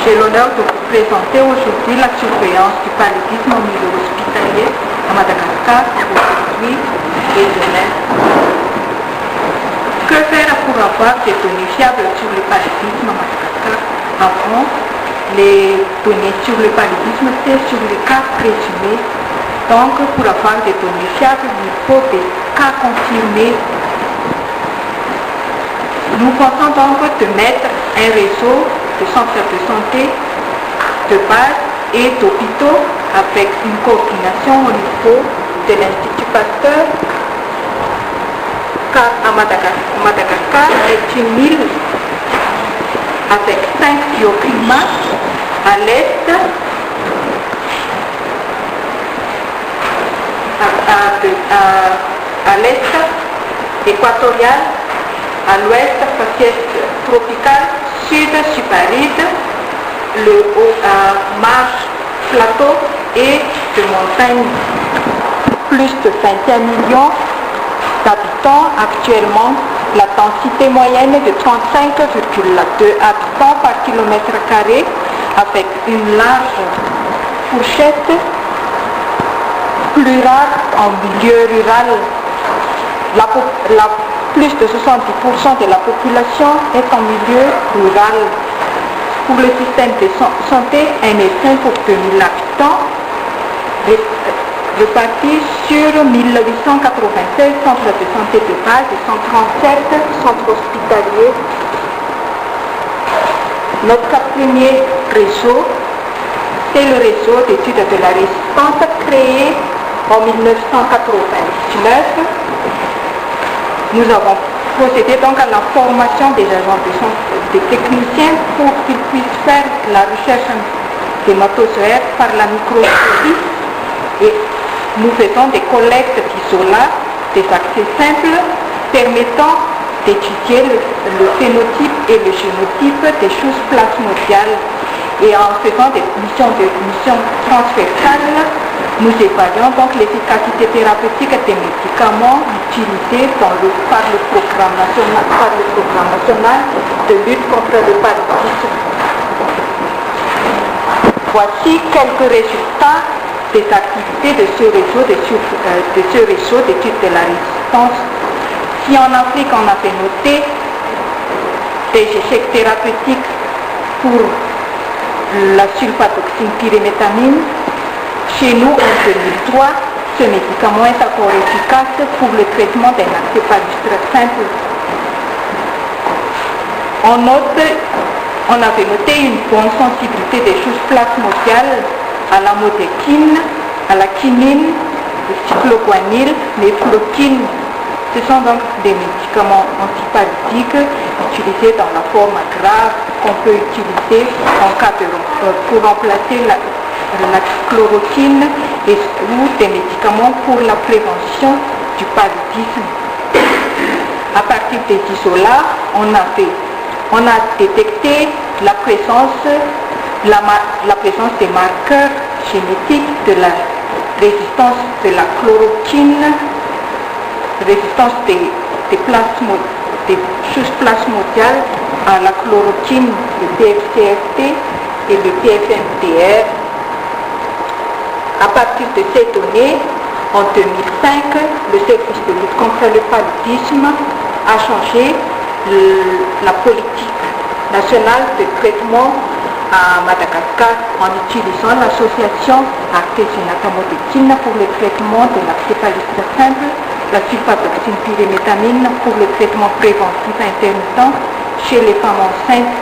J'ai l'honneur de vous présenter aujourd'hui la surveillance du paludisme en milieu hospitalier à Madagascar aujourd'hui et demain. Que faire pour avoir des données fiables sur le paludisme à Madagascar? Avant, les données sur le paludisme, c'est sur les cas présumés. Donc, pour avoir des données fiables, il faut des cas confirmés. Nous pensons donc de mettre un réseau de centres de santé, de base et d'hôpitaux avec une coordination au niveau de l'Institut Pasteur, car à Madagascar est une île avec 5 bioclimats à l'est, à l'est équatorial, à l'ouest faciès tropical, sud subaride, le haut marge plateau et de montagne. Plus de 21 millions d'habitants actuellement, la densité moyenne est de 35,2 habitants par kilomètre carré avec une large fourchette, plus rare en milieu rural. Plus de 70% de la population est en milieu rural. Pour le système de santé, un médecin pour 2000 habitants, répartis sur 1896 centres de santé de base et 137 centres hospitaliers. Notre premier réseau, c'est le réseau d'études de la résistance créé en 1999. Nous avons procédé donc à la formation des agents de santé, des techniciens pour qu'ils puissent faire la recherche des hématozoaires par la microscopie et nous faisons des collectes d'isolat, des accès simples permettant d'étudier le phénotype et le génotype des choses plasmodiales. Et en faisant des missions transversales, nous évaluons donc l'efficacité thérapeutique des médicaments utilisés par le programme national de lutte contre le paludisme. Voici quelques résultats des activités de ce réseau d'études de la résistance. Si en Afrique on avait noté des échecs thérapeutiques pour la sulfatoxine pyrimétamine, chez nous en 2003, ce médicament est encore efficace pour le traitement d'un accès palustre simple. On avait noté une bonne sensibilité des choses plasmodiales à la modéquine, à la quinine, le cycloguanil, les floquines. Ce sont donc des médicaments antipaludiques utilisés dans la forme grave qu'on peut utiliser pour remplacer la chloroquine ou des médicaments pour la prévention du paludisme. À partir des isolats, on a détecté la présence des marqueurs génétiques de la résistance de la chloroquine, résistance des choses plasmodiales à la chloroquine, le PFCFT et le PFMTR. À partir de ces données, en 2005, le service de lutte contre le paludisme a changé la politique nationale de traitement à Madagascar en utilisant l'association artésunate-modéquine pour le traitement de l'accès palustre simple, la sulfatoxine pyrimétamine pour le traitement préventif intermittent chez les femmes enceintes.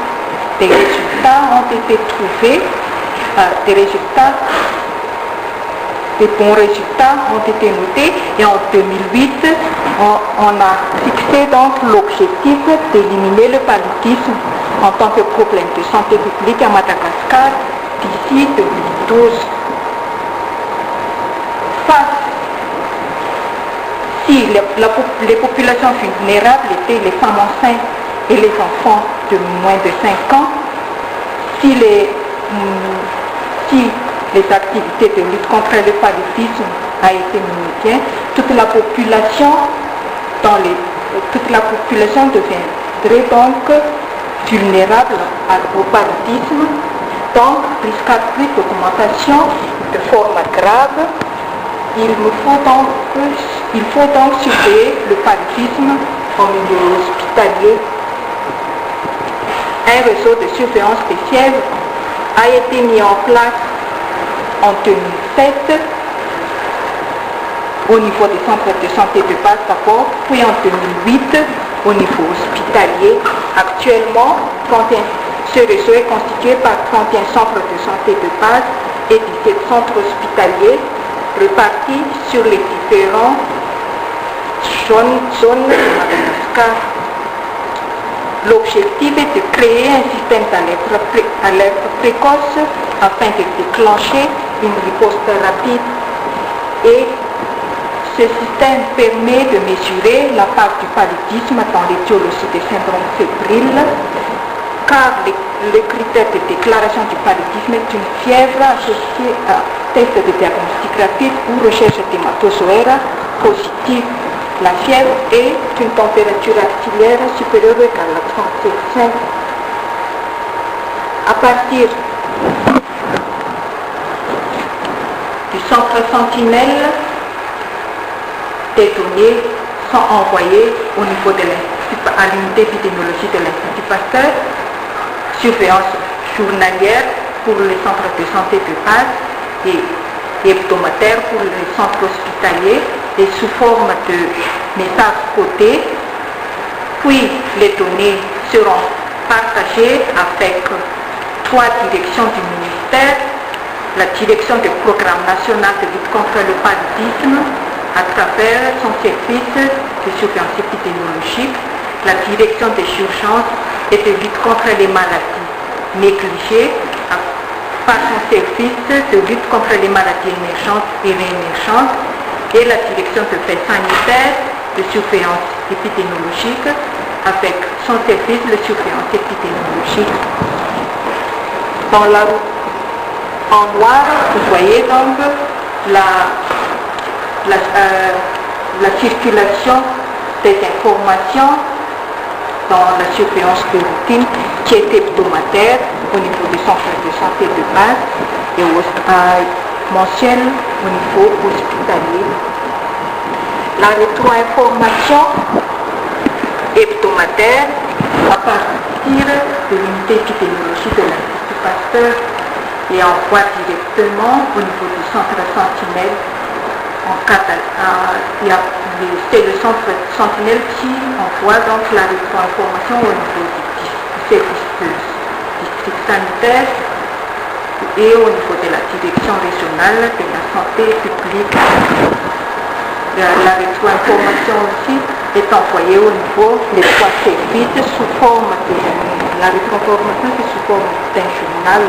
Des résultats ont été trouvés, des bons résultats ont été notés et en 2008, on a fixé donc l'objectif d'éliminer le paludisme en tant que problème de santé publique à Madagascar d'ici 2012. Si les populations vulnérables étaient les femmes enceintes et les enfants de moins de 5 ans, si les activités de lutte contre le paludisme a été menée, toute la population deviendrait donc vulnérable au paludisme Donc, jusqu'à plus d'augmentation de forme grave, il faut donc surveiller le paludisme en milieu hospitalier. Un réseau de surveillance des fièvres a été mis en place en 2007 au niveau des centres de santé de base d'abord, puis en 2008 au niveau hospitalier. Actuellement, ce réseau est constitué par 31 centres de santé de base et 17 centres hospitaliers répartis sur les différentes zones de Madagascar. L'objectif est de créer un système d'alerte précoce afin de déclencher une riposte rapide. Et ce système permet de mesurer la part du paludisme dans l'étiologie des syndromes fébriles, car le critère de déclaration du paludisme est une fièvre associée à test de diagnostic rapide ou recherche d'hématozoaire positive. La fièvre est une température artérielle supérieure ou égale à 37,5. À partir du centre Sentinelle, des données sont envoyées au niveau de à l'unité épidémiologie de l'Institut Pasteur, surveillance journalière pour les centres de santé de base et hebdomadaire pour les centres hospitaliers et sous forme de messages codés. Puis les données seront partagées avec 3 directions du ministère: la direction du programme national de lutte contre le paludisme à travers son service de surveillance épidémiologique, la direction des urgences et de lutte contre les maladies négligées par son service de lutte contre les maladies émergentes et réémergentes, et la direction de faits sanitaires de surveillance épidémiologique avec son service de surveillance épidémiologique. En noir, vous voyez donc la circulation des informations dans la surveillance de routine qui est hebdomadaire au niveau des centres de santé de base et mensuelle au niveau hospitalier. La rétro-information hebdomadaire à partir de l'unité épidémiologie de l'Institut Pasteur et envoie directement au niveau du centre Sentinelle. C'est le centre Sentinelle qui envoie donc la rétro-information au niveau du service du district sanitaire et au niveau de la direction régionale de la santé publique. La rétro-information aussi est envoyée au niveau des 3 services sous forme la rétro-information est sous forme d'un journal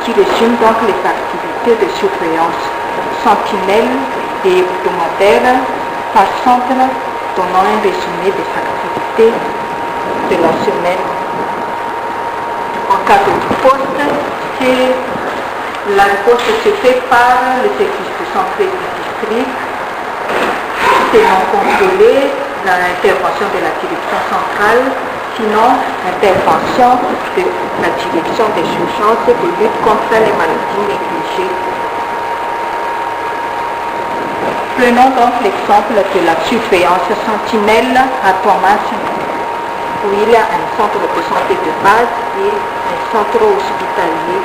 qui résume donc les activités de surveillance Sentinelle et hebdomadaire par centre, donnant un résumé des activités de la semaine. En cas de riposte, la riposte se fait par le service de santé du district. C'est non contrôlé, l'intervention de la direction centrale, sinon l'intervention de la direction des urgences de lutte contre les maladies négligées. Prenons donc l'exemple de la surveillance Sentinelle à Thomas, où il y a un centre de santé de base et un centre hospitalier.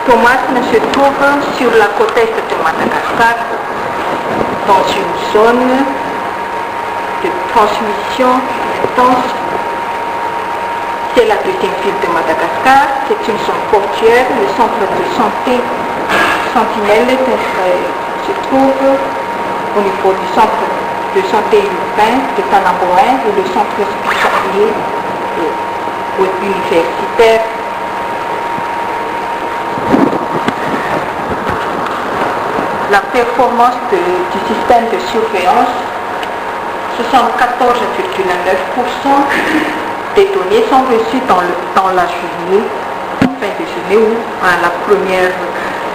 Thomas se trouve sur la côte est de Madagascar, dans une zone de transmission intense. C'est la deuxième ville de Madagascar, c'est une zone portuaire. Le centre de santé Sentinelle se trouve au niveau du centre de santé urbain de Tanamboin et le centre hospitalier universitaire. La performance du système de surveillance, 74,9% des données sont reçues dans la journée, en fin de journée ou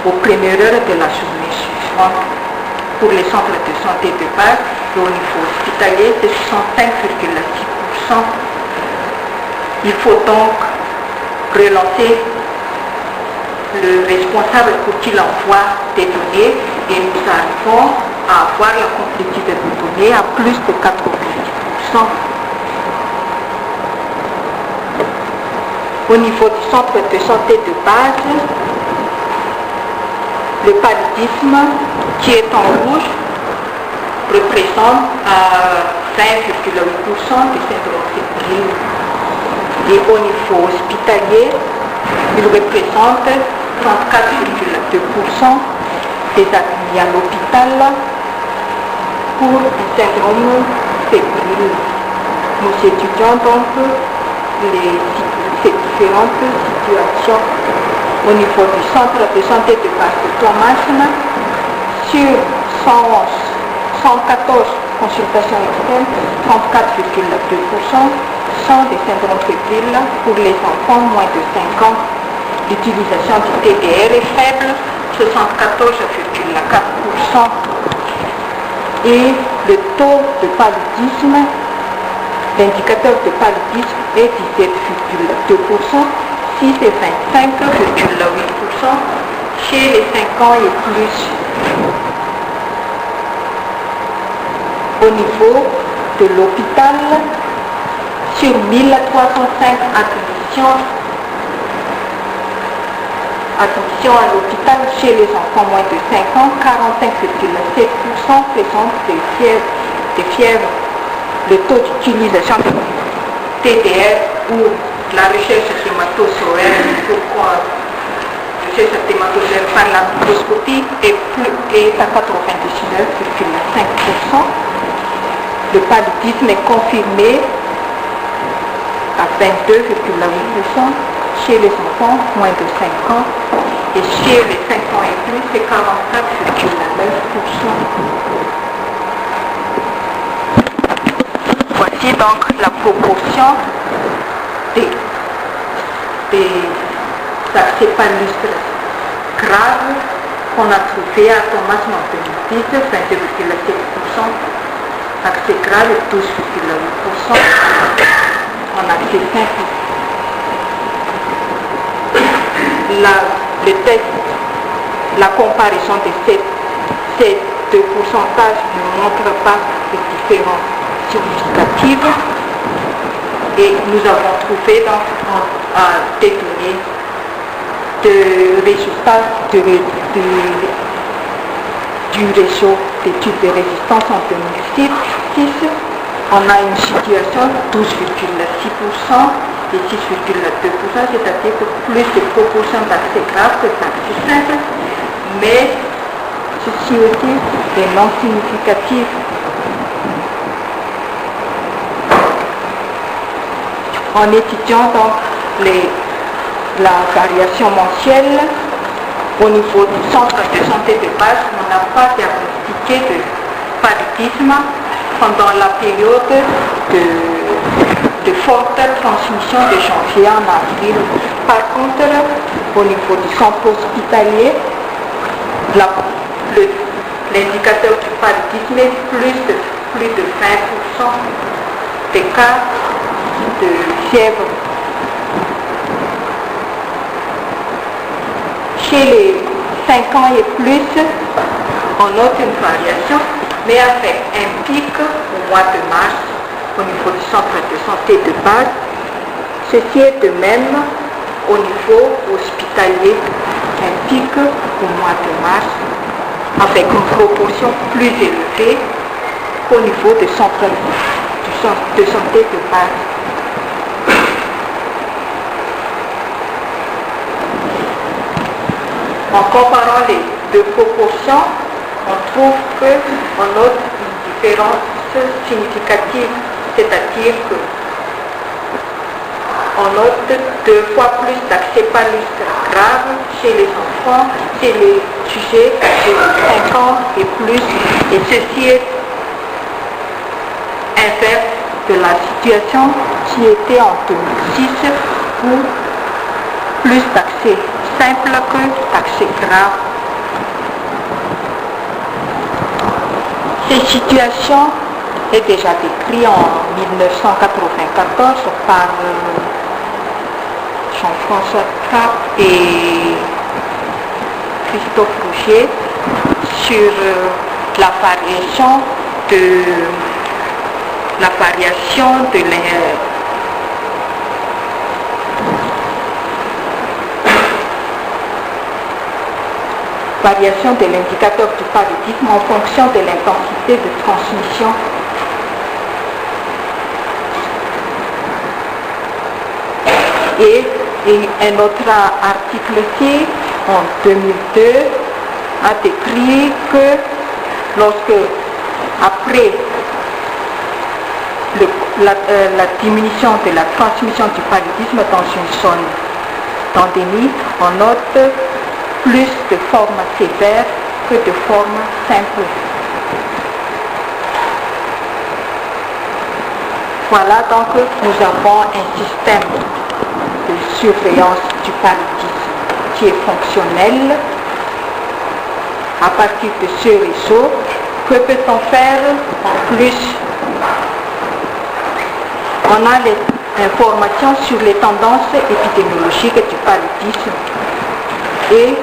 aux premières heures de la journée suivante. Pour les centres de santé de base et au niveau hospitalier, c'est 65,6%. Il faut donc relancer le responsable pour qu'il envoie des données et nous arrivons à avoir la complétude de données à plus de 90%. Au niveau du centre de santé de base, le paludisme qui est en rouge représente 20,8% des syndromes fébriles. Et au niveau hospitalier, il représente 34,2% des admis à l'hôpital pour un syndrome fébrile. Nous étudions donc ces différentes situations au niveau du centre de santé de base de Thomas. Sur 114 consultations externes, 34,2% sont des syndromes fébriles pour les enfants moins de 5 ans. L'utilisation du TDR est faible, 74,4%. Et le taux de paludisme, l'indicateur de paludisme est 17,2%, 6 et 25,8% chez les 5 ans et plus. Au niveau de l'hôpital, sur 1305 admissions à l'hôpital chez les enfants moins de 5 ans, 45,7% présentent des fièvres. Le taux d'utilisation de TDR ou la recherche hématosolaire par la microscopie est à 99,5%. Le paludisme est confirmé à 22,8% chez les enfants moins de 5 ans et chez les 5 ans et plus, c'est 44,9%. Voici donc la proportion des accès palustres graves qu'on a trouvé à Thomas en 2010, 22,7%, accès grave 12,8%, en accès simple. Le test, la comparaison de ces deux pourcentages ne montre pas de différence significative et nous avons trouvé donc des données de résultats du réseau d'études de résistance en 2006. On a une situation de 12,6% et 6,2%, c'est-à-dire que plus de proportion d'accès grave que d'accès simple, mais ceci aussi est non significatif. En étudiant donc la variation mensuelle au niveau du centre de santé de base, on n'a pas diagnostiqué de paludisme pendant la période de forte transmission de janvier en avril. Par contre, au niveau du centre hospitalier, l'indicateur du paludisme est plus de 20% des cas de fièvre. Chez les 5 ans et plus, on note une variation, mais avec un pic au mois de mars au niveau du centre de santé de base. Ceci est de même au niveau hospitalier, un pic au mois de mars, avec une proportion plus élevée qu'au niveau du centre de santé de base. En comparant les deux proportions, on trouve qu'on note une différence significative, c'est-à-dire qu'on note 2 fois plus d'accès palustres graves chez les enfants, chez les sujets de 5 ans et plus, et ceci est inverse de la situation qui était en 2006 où plus d'accès simple que d'accès grave. Cette situation est déjà décrite en 1994 par Jean-François Cap et Christophe Rougier sur la variation de l'indicateur du paludisme en fonction de l'intensité de transmission. Et un autre article en 2002 a décrit que lorsque, après la diminution de la transmission du paludisme dans une zone d'endémie, on note plus de formes sévères que de formes simples. Voilà, donc nous avons un système de surveillance du paludisme qui est fonctionnel. À partir de ce réseau, que peut-on faire en plus? On a les informations sur les tendances épidémiologiques du paludisme et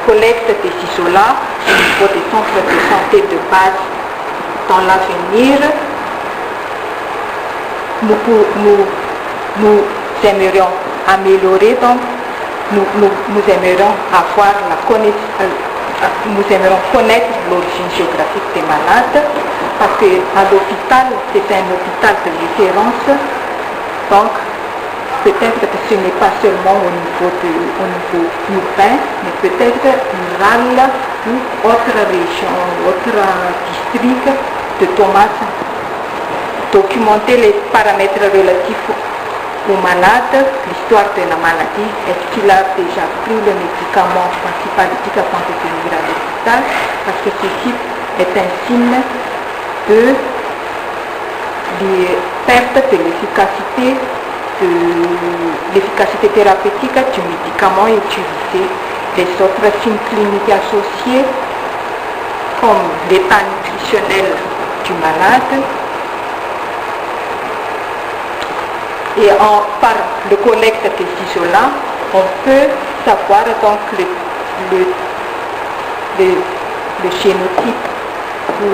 collecte des isolats au niveau des centres de santé de base. Dans l'avenir, nous aimerions améliorer, donc nous aimerions avoir nous aimerions connaître l'origine géographique des malades, parce qu'à l'hôpital, c'est un hôpital de référence, donc peut-être que ce n'est pas seulement au niveau urbain, mais peut-être rural ou autre région, autre district de Thomas. Documenter les paramètres relatifs aux malades, l'histoire de la maladie, est-ce qu'il a déjà pris le médicament antipaludique avant de venir à l'hôpital, parce que ceci est un signe de perte de l'efficacité thérapeutique du médicament utilisé. Les autres signes cliniques associés, comme l'état nutritionnel du malade, et par le collecte des isolats, on peut savoir donc le génotype ou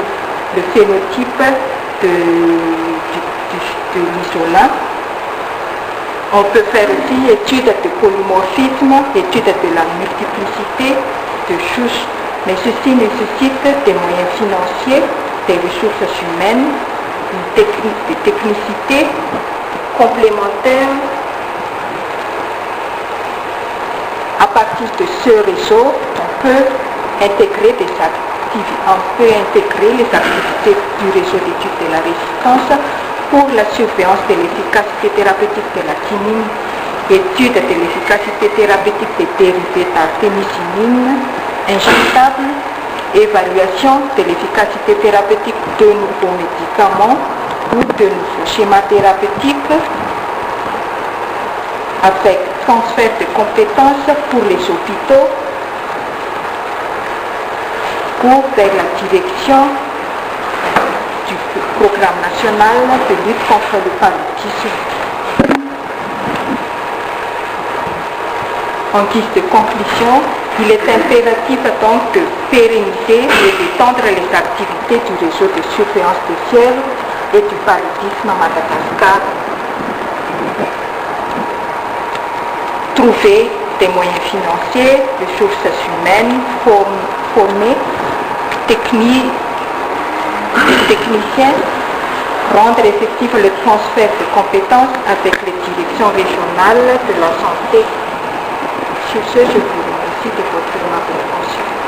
le phénotype de l'isolat. On peut faire aussi étude de polymorphisme, étude de la multiplicité de souches, mais ceci nécessite des moyens financiers, des ressources humaines, des technicités complémentaires. À partir de ce réseau, on peut intégrer les activités du réseau d'études de la résistance pour la surveillance de l'efficacité thérapeutique de la quinine, étude de l'efficacité thérapeutique des dérivés d'artémisinine injectables, évaluation de l'efficacité thérapeutique de nouveaux médicaments ou de nouveaux schémas thérapeutiques, avec transfert de compétences pour les hôpitaux ou vers la direction du programme national de lutte contre le paludisme. En guise de conclusion, il est impératif donc de pérenniser et d'étendre les activités du réseau de surveillance des fièvres et du paludisme à Madagascar. Trouver des moyens financiers, ressources humaines, former techniciens, rendre effectif le transfert de compétences avec les directions régionales de la santé. Sur ce, je vous remercie de votre attention.